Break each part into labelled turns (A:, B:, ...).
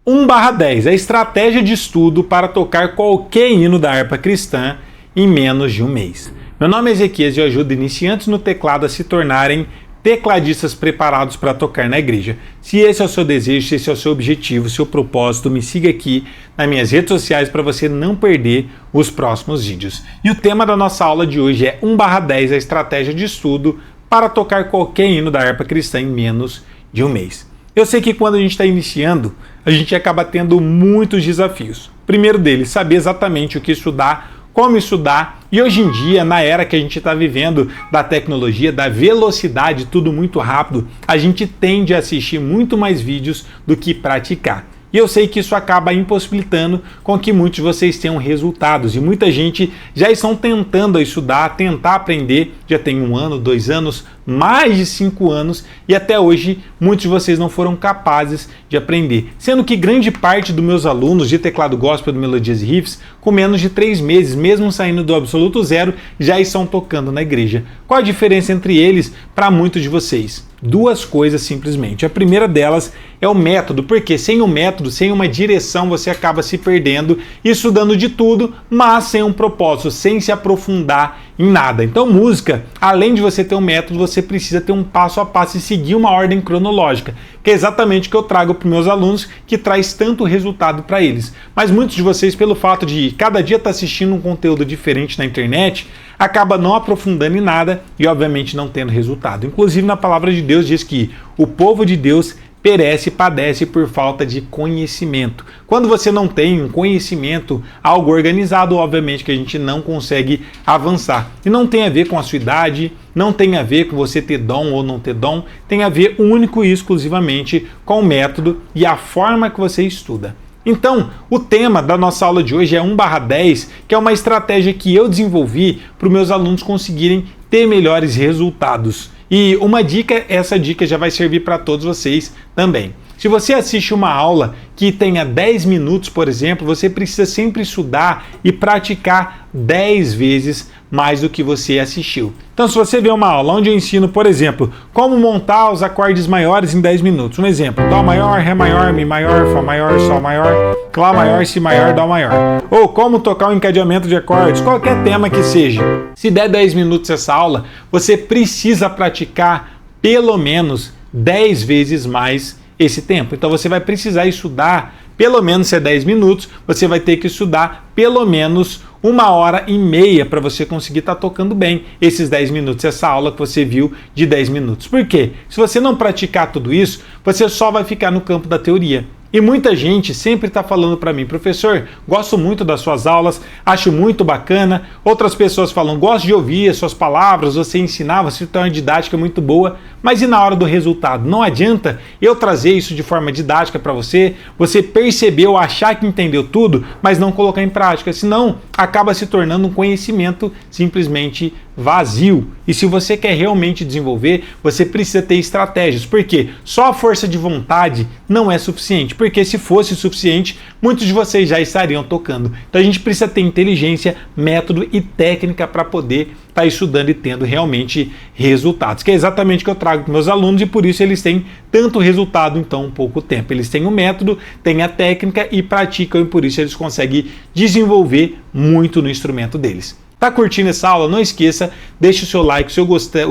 A: 1/10, a estratégia de estudo para tocar qualquer hino da harpa cristã em menos de um mês. Meu nome é Ezequias e eu ajudo iniciantes no teclado a se tornarem tecladistas preparados para tocar na igreja. Se esse é o seu desejo, se esse é o seu objetivo, o seu propósito, me siga aqui nas minhas redes sociais para você não perder os próximos vídeos. E o tema da nossa aula de hoje é 1/10, a estratégia de estudo para tocar qualquer hino da harpa cristã em menos de um mês. Eu sei que quando a gente está iniciando, a gente acaba tendo muitos desafios. O primeiro deles, saber exatamente o que estudar, como estudar, e hoje em dia, na era que a gente está vivendo da tecnologia, da velocidade, tudo muito rápido, a gente tende a assistir muito mais vídeos do que praticar. E eu sei que isso acaba impossibilitando com que muitos de vocês tenham resultados. E muita gente já estão tentando estudar, tentar aprender, já tem 1 ano, 2 anos, mais de 5 anos, e até hoje muitos de vocês não foram capazes de aprender. Sendo que grande parte dos meus alunos de teclado gospel do Melodias e Riffs, com menos de 3 meses, mesmo saindo do absoluto zero, já estão tocando na igreja. Qual a diferença entre eles para muitos de vocês? 2 coisas simplesmente. A primeira delas é o método, porque sem o método, sem uma direção, você acaba se perdendo, estudando de tudo, mas sem um propósito, sem se aprofundar em nada. Então, música, além de você ter um método, você precisa ter um passo a passo e seguir uma ordem cronológica, que é exatamente o que eu trago para os meus alunos, que traz tanto resultado para eles. Mas muitos de vocês, pelo fato de cada dia estar assistindo um conteúdo diferente na internet, acaba não aprofundando em nada e, obviamente, não tendo resultado. Inclusive, na palavra de Deus diz que o povo de Deus perece e padece por falta de conhecimento. Quando você não tem um conhecimento, algo organizado, obviamente que a gente não consegue avançar. E não tem a ver com a sua idade, não tem a ver com você ter dom ou não ter dom, tem a ver único e exclusivamente com o método e a forma que você estuda. Então, o tema da nossa aula de hoje é 1/10, que é uma estratégia que eu desenvolvi para os meus alunos conseguirem ter melhores resultados. E uma dica, essa dica já vai servir para todos vocês também. Se você assiste uma aula que tenha 10 minutos, por exemplo, você precisa sempre estudar e praticar 10 vezes mais do que você assistiu. Então, se você vê uma aula onde eu ensino, por exemplo, como montar os acordes maiores em 10 minutos. Um exemplo, Dó maior, Ré maior, Mi maior, Fá maior, Sol maior, Lá maior, Si maior, Dó maior. Ou como tocar um encadeamento de acordes, qualquer tema que seja. Se der 10 minutos essa aula, você precisa praticar pelo menos 10 vezes mais esse tempo. Então você vai precisar estudar, pelo menos se é 10 minutos, você vai ter que estudar pelo menos 1h30 para você conseguir estar tocando bem esses 10 minutos, essa aula que você viu de 10 minutos. Por quê? Se você não praticar tudo isso, você só vai ficar no campo da teoria. E muita gente sempre está falando para mim, professor, gosto muito das suas aulas, acho muito bacana. Outras pessoas falam, gosto de ouvir as suas palavras, você ensinar, você tem uma didática muito boa, mas e na hora do resultado? Não adianta eu trazer isso de forma didática para você, você percebeu, achar que entendeu tudo, mas não colocar em prática, senão acaba se tornando um conhecimento simplesmente vazio. E se você quer realmente desenvolver, você precisa ter estratégias, porque só a força de vontade não é suficiente, porque se fosse suficiente, muitos de vocês já estariam tocando. Então a gente precisa ter inteligência, método e técnica para poder estar estudando e tendo realmente resultados, que é exatamente o que eu trago para meus alunos e por isso eles têm tanto resultado em tão pouco tempo. Eles têm o método, têm a técnica e praticam e por isso eles conseguem desenvolver muito no instrumento deles. Tá curtindo essa aula? Não esqueça, deixe o seu like, o seu gostei,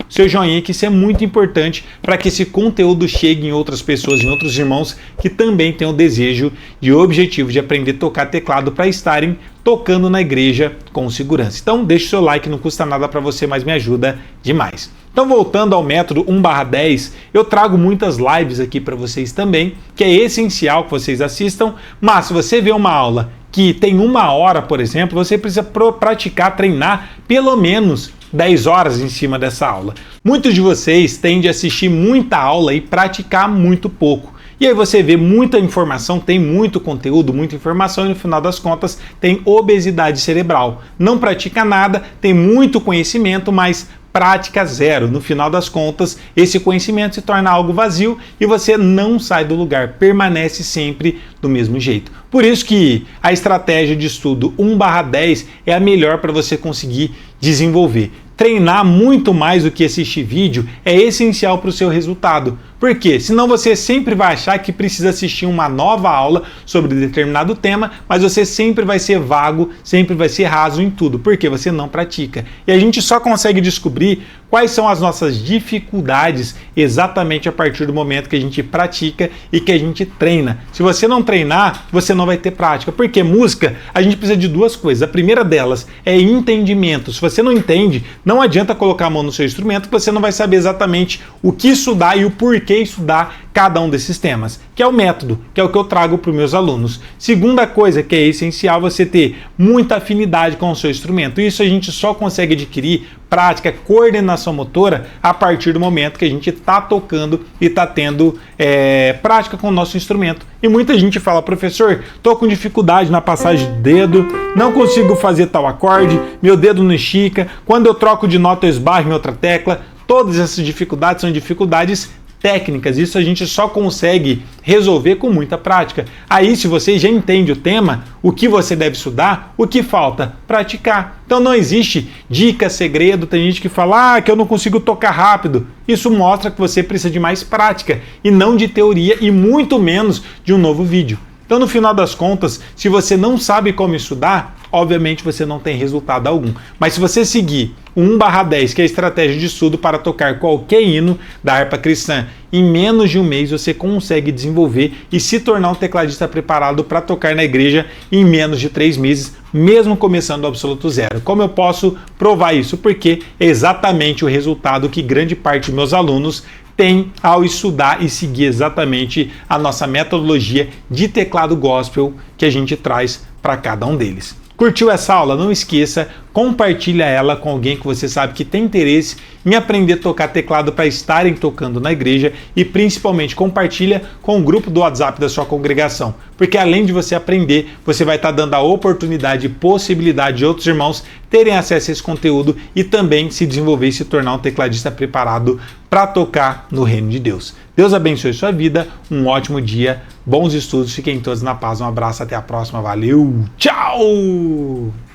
A: o seu joinha, que isso é muito importante para que esse conteúdo chegue em outras pessoas, em outros irmãos que também têm o desejo e o objetivo de aprender a tocar teclado para estarem tocando na igreja com segurança. Então deixe o seu like, não custa nada para você, mas me ajuda demais. Então voltando ao método 1/10, eu trago muitas lives aqui para vocês também, que é essencial que vocês assistam, mas se você vê uma aula que tem 1 hora, por exemplo, você precisa praticar, treinar pelo menos 10 horas em cima dessa aula. Muitos de vocês tendem a assistir muita aula e praticar muito pouco. E aí você vê muita informação, tem muito conteúdo, muita informação e no final das contas tem obesidade cerebral. Não pratica nada, tem muito conhecimento, mas prática zero. No final das contas, esse conhecimento se torna algo vazio e você não sai do lugar, permanece sempre do mesmo jeito. Por isso que a estratégia de estudo 1/10 é a melhor para você conseguir desenvolver. Treinar muito mais do que assistir vídeo é essencial para o seu resultado. Por quê? Senão você sempre vai achar que precisa assistir uma nova aula sobre determinado tema, mas você sempre vai ser vago, sempre vai ser raso em tudo, porque você não pratica. E a gente só consegue descobrir quais são as nossas dificuldades exatamente a partir do momento que a gente pratica e que a gente treina. Se você não treinar, você não vai ter prática. Porque música, a gente precisa de duas coisas. A primeira delas é entendimento. Se você não entende, não adianta colocar a mão no seu instrumento, que você não vai saber exatamente o que estudar e o porquê estudar cada um desses temas, que é o método, que é o que eu trago para os meus alunos. Segunda coisa que é essencial, você ter muita afinidade com o seu instrumento. Isso a gente só consegue adquirir prática, coordenação motora a partir do momento que a gente está tocando e está tendo prática com o nosso instrumento. E muita gente fala, professor, estou com dificuldade na passagem de dedo, não consigo fazer tal acorde, meu dedo não estica, quando eu troco de nota eu esbarro em outra tecla. Todas essas dificuldades são dificuldades técnicas, isso a gente só consegue resolver com muita prática. Aí, se você já entende o tema, o que você deve estudar, o que falta? Praticar. Então não existe dica, segredo. Tem gente que fala que eu não consigo tocar rápido. Isso mostra que você precisa de mais prática e não de teoria e muito menos de um novo vídeo. Então, no final das contas, se você não sabe como estudar, obviamente você não tem resultado algum. Mas se você seguir o 1/10, que é a estratégia de estudo para tocar qualquer hino da harpa cristã, em menos de um mês você consegue desenvolver e se tornar um tecladista preparado para tocar na igreja em menos de 3 meses, mesmo começando do absoluto zero. Como eu posso provar isso? Porque é exatamente o resultado que grande parte dos meus alunos tem ao estudar e seguir exatamente a nossa metodologia de teclado gospel que a gente traz para cada um deles. Curtiu essa aula? Não esqueça, compartilha ela com alguém que você sabe que tem interesse em aprender a tocar teclado para estarem tocando na igreja e principalmente compartilha com o grupo do WhatsApp da sua congregação, porque além de você aprender, você vai estar dando a oportunidade e possibilidade de outros irmãos terem acesso a esse conteúdo e também se desenvolver e se tornar um tecladista preparado para tocar no reino de Deus. Deus abençoe sua vida, um ótimo dia, bons estudos, fiquem todos na paz, um abraço, até a próxima, valeu, tchau!